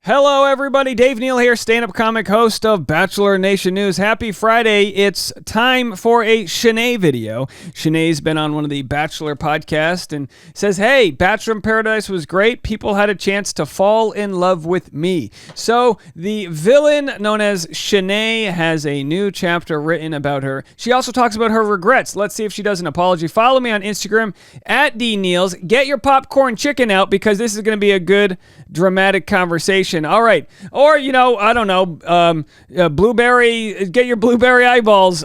Hello, everybody. Dave Neal here, stand-up comic, host of Bachelor Nation News. Happy Friday. It's time for a Shanae video. Shanae's been on one of the Bachelor podcasts and says, hey, Bachelor in Paradise was great. People had a chance to fall in love with me. So the villain known as Shanae has a new chapter written about her. She also talks about her regrets. Let's see if she does an apology. Follow me on Instagram at DNeals. Get your popcorn chicken out because this is going to be a good, dramatic conversation. All right. Or, I don't know, blueberry, get your blueberry eyeballs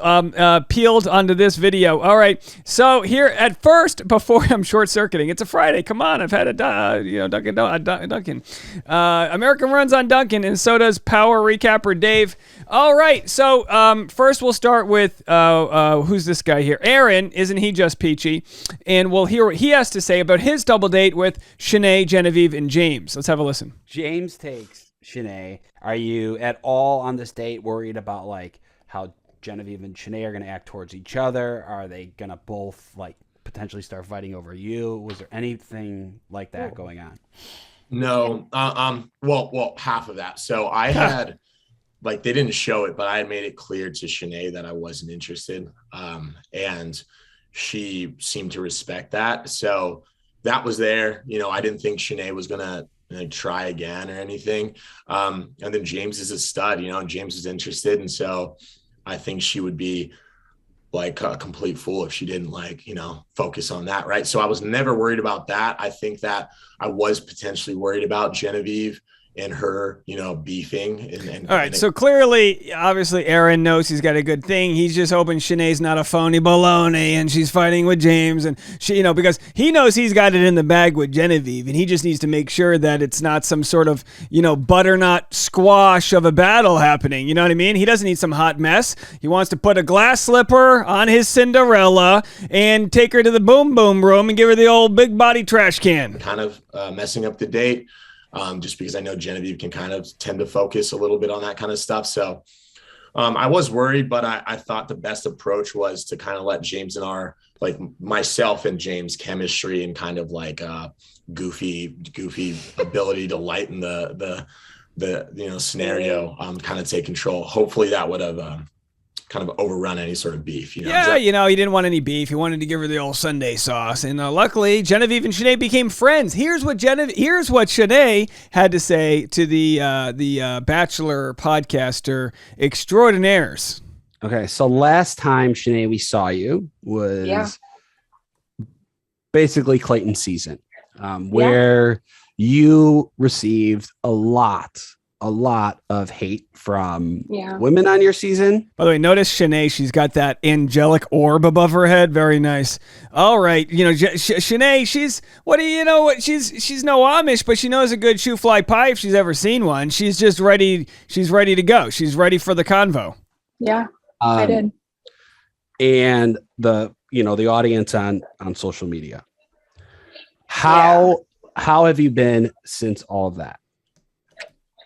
peeled onto this video. All right. So here at first, before I'm short-circuiting, it's a Friday. Come on. I've had a, Dunkin'. American runs on Dunkin', and so does Power Recapper Dave. All right. So first we'll start with, who's this guy here? Aaron. Isn't he just peachy? And we'll hear what he has to say about his double date with Shanae, Genevieve, and James. Let's have a listen. James takes Shanae. Are you at all on this date worried about like how Genevieve and Shanae are going to act towards each other? Are they going to both like potentially start fighting over you? Was there anything like that going on? No. Well, half of that. So I had like, they didn't show it, but I had made it clear to Shanae that I wasn't interested. And she seemed to respect that. So that was there. I didn't think Shanae was going to try again or anything. And then James is a stud, and James is interested. And so I think she would be like a complete fool if she didn't focus on that. Right. So I was never worried about that. I think that I was potentially worried about Genevieve and her, beefing. All right. So clearly, obviously, Aaron knows he's got a good thing. He's just hoping Shanae's not a phony baloney and she's fighting with James. And she, because he knows he's got it in the bag with Genevieve and he just needs to make sure that it's not some sort of, butternut squash of a battle happening. You know what I mean? He doesn't need some hot mess. He wants to put a glass slipper on his Cinderella and take her to the boom boom room and give her the old big body trash can. Kind of messing up the date. Just because I know Genevieve can kind of tend to focus a little bit on that kind of stuff. So I was worried, but I thought the best approach was to kind of let James and myself and James chemistry and kind of like goofy ability to lighten the scenario, kind of take control. Hopefully that would have kind of overrun any sort of beef. Yeah, he didn't want any beef. He wanted to give her the old Sunday sauce. And luckily, Genevieve and Shanae became friends. Here's what Shanae had to say to the Bachelor podcaster extraordinaires. Okay, so last time, Shanae, we saw you was basically Clayton's season, where you received a lot of hate from women on your season. By the way, notice Shanae, she's got that angelic orb above her head. Very nice. All right. Shanae, she's no Amish, but she knows a good shoe fly pie if she's ever seen one. She's just ready. She's ready to go. She's ready for the convo. Yeah, I did. And the audience on social media. How have you been since all of that?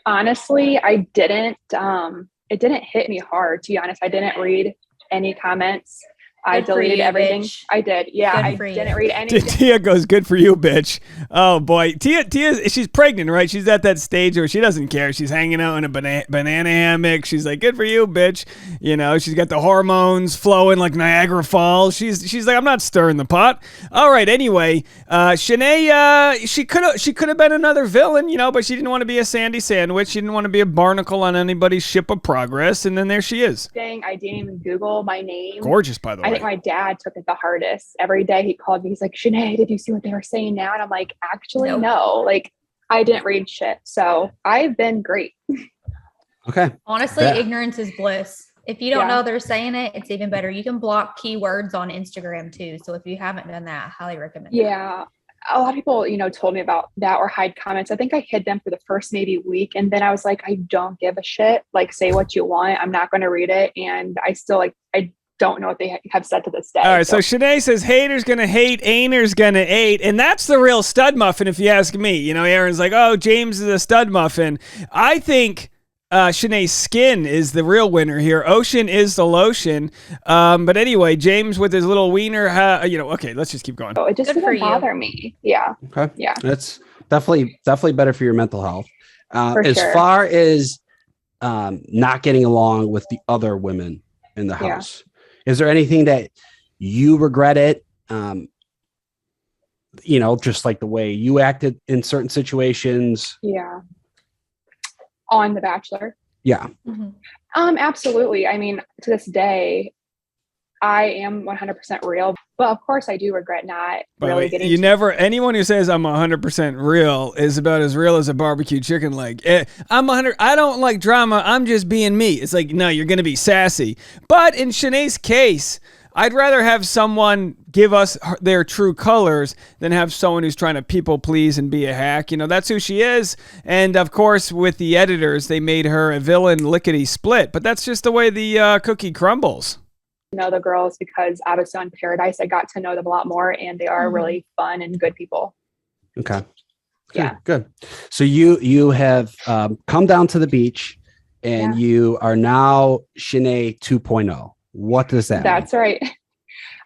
Honestly, I didn't, it didn't hit me hard, to be honest. I didn't read any comments. I deleted everything. Bitch. I did. Yeah, I didn't read anything. Tia goes, good for you, bitch. Oh, boy. Tia, she's pregnant, right? She's at that stage where she doesn't care. She's hanging out in a banana hammock. She's like, good for you, bitch. She's got the hormones flowing like Niagara Falls. She's like, I'm not stirring the pot. All right, anyway, Shanae, she could have been another villain, but she didn't want to be a Sandy Sandwich. She didn't want to be a barnacle on anybody's ship of progress, and then there she is. I didn't even Google my name. Gorgeous, by the way. I think my dad took it the hardest. Every day he called me. He's like, Shanae, did you see what they were saying now? And I'm like, actually, no. Like, I didn't read shit. So I've been great. Okay. Honestly, ignorance is bliss. If you don't know they're saying it, it's even better. You can block keywords on Instagram too. So if you haven't done that, I highly recommend it. Yeah. A lot of people, told me about that or hide comments. I think I hid them for the first maybe week. And then I was like, I don't give a shit. Like, say what you want. I'm not going to read it. And I still I don't know what they have said to this day. All right, so Shanae says haters gonna hate, ainers gonna hate, and that's the real stud muffin if you ask me. Aaron's like, oh, James is a stud muffin. I think Shanae's skin is the real winner here. Ocean is the lotion. But anyway, James with his little wiener, okay, let's just keep going. Oh, it just didn't bother me. Yeah. Okay. Yeah. That's definitely better for your mental health. As far as not getting along with the other women in the house, is there anything that you regretted? Just like the way you acted in certain situations. Yeah. On The Bachelor. Yeah. Mm-hmm. Absolutely. I mean, to this day, I am 100% real, but of course I do regret not really getting. Anyone who says I'm 100% real is about as real as a barbecue chicken leg. I'm 100. I don't like drama. I'm just being me. It's like, no, you're going to be sassy. But in Shanae's case, I'd rather have someone give us their true colors than have someone who's trying to people please and be a hack. That's who she is. And of course, with the editors, they made her a villain lickety split. But that's just the way the cookie crumbles. Know the girls because obviously on Paradise, I got to know them a lot more, and they are really fun and good people. Okay. Good. So you have come down to the beach, and you are now Shanae 2.0. What does that mean? That's right.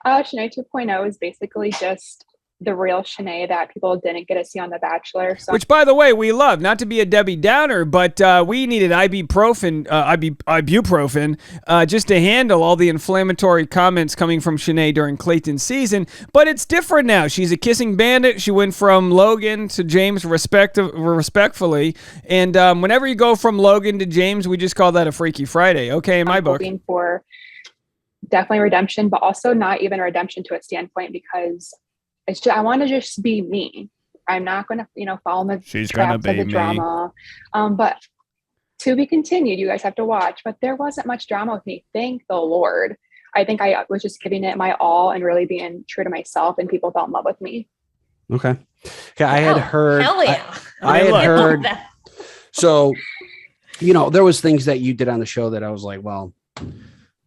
Shanae 2.0 is basically just the real Shanae that people didn't get to see on The Bachelor. So. Which, by the way, we love. Not to be a Debbie Downer, but we needed ibuprofen just to handle all the inflammatory comments coming from Shanae during Clayton's season. But it's different now. She's a kissing bandit. She went from Logan to James respectfully. And whenever you go from Logan to James, we just call that a Freaky Friday. Okay, in my book. Hoping for definitely redemption, but also not even redemption to a standpoint, because it's just, I want to just be me. I'm not going to, follow the traps of the drama. But to be continued, you guys have to watch. But there wasn't much drama with me. Thank the Lord. I think I was just giving it my all and really being true to myself, and people fell in love with me. Okay. I had heard. Hell yeah. I had heard. So, there was things that you did on the show that I was like, well,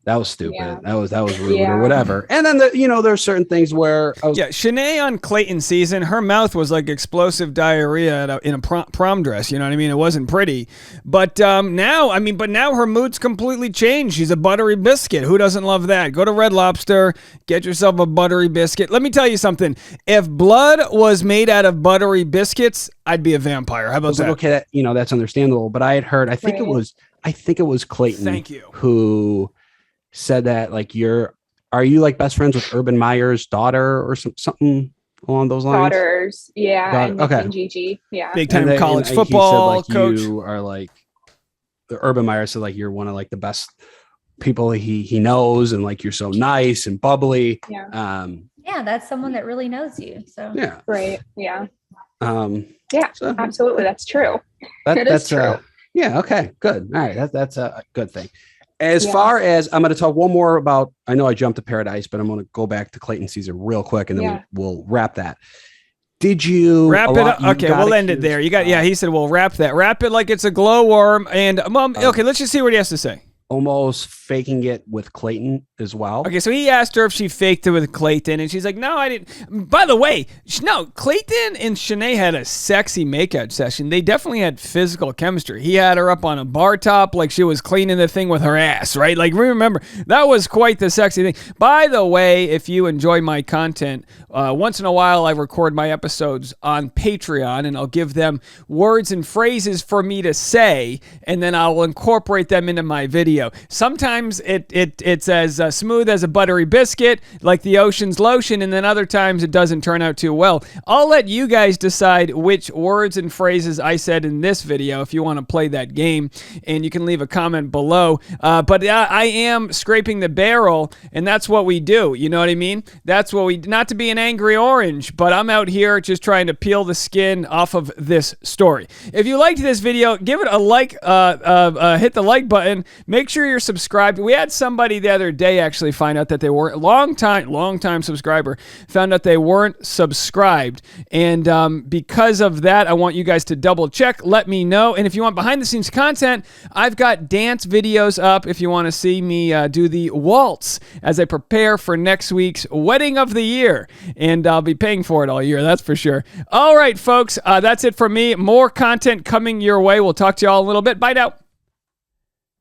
that was stupid. Yeah. That was rude or whatever. And then there's certain things where Shanae on Clayton's season, her mouth was like explosive diarrhea in a prom dress. You know what I mean? It wasn't pretty. But now her mood's completely changed. She's a buttery biscuit. Who doesn't love that? Go to Red Lobster, get yourself a buttery biscuit. Let me tell you something. If blood was made out of buttery biscuits, I'd be a vampire. How about that? Okay, that's understandable. But I had heard. I think it was Clayton. Thank you. Who said that are you like best friends with Urban Meyer's daughter or something along those lines? Daughters, yeah. And Gigi, yeah. Big time college football coach. You are like the Urban Meyer said like you're one of like the best people he knows, and like you're so nice and bubbly. Yeah. That's someone that really knows you. So yeah. Right. Yeah. So, absolutely. That's true. That's true. Yeah. Okay. Good. All right. That's a good thing. As far as I'm going to talk one more about, I know I jumped to Paradise, but I'm going to go back to Clayton season real quick, and then we'll wrap that. Did you wrap it up? Okay, we'll end it there. He said, we'll wrap that. Wrap it like it's a glowworm. And okay, let's just see what he has to say. Almost faking it with Clayton as well. Okay, so he asked her if she faked it with Clayton, and she's like, no, I didn't. By the way, no, Clayton and Shanae had a sexy makeout session. They definitely had physical chemistry. He had her up on a bar top like she was cleaning the thing with her ass, right? Like, remember, that was quite the sexy thing. By the way, if you enjoy my content, once in a while I record my episodes on Patreon, and I'll give them words and phrases for me to say, and then I will incorporate them into my video. Sometimes it's as smooth as a buttery biscuit, like the ocean's lotion, and then other times it doesn't turn out too well. I'll let you guys decide which words and phrases I said in this video if you want to play that game, and you can leave a comment below. But I am scraping the barrel, and that's what we do. You know what I mean? That's what we, not to be an angry orange, but I'm out here just trying to peel the skin off of this story. If you liked this video, give it a like, hit the like button. Make sure you're subscribed. We had somebody the other day actually find out that they weren't, long time subscriber, found out they weren't subscribed. And because of that, I want you guys to double check, let me know. And if you want behind the scenes content, I've got dance videos up if you want to see me do the waltz as I prepare for next week's wedding of the year. And I'll be paying for it all year, that's for sure. All right, folks, that's it from me. More content coming your way. We'll talk to you all in a little bit. Bye now.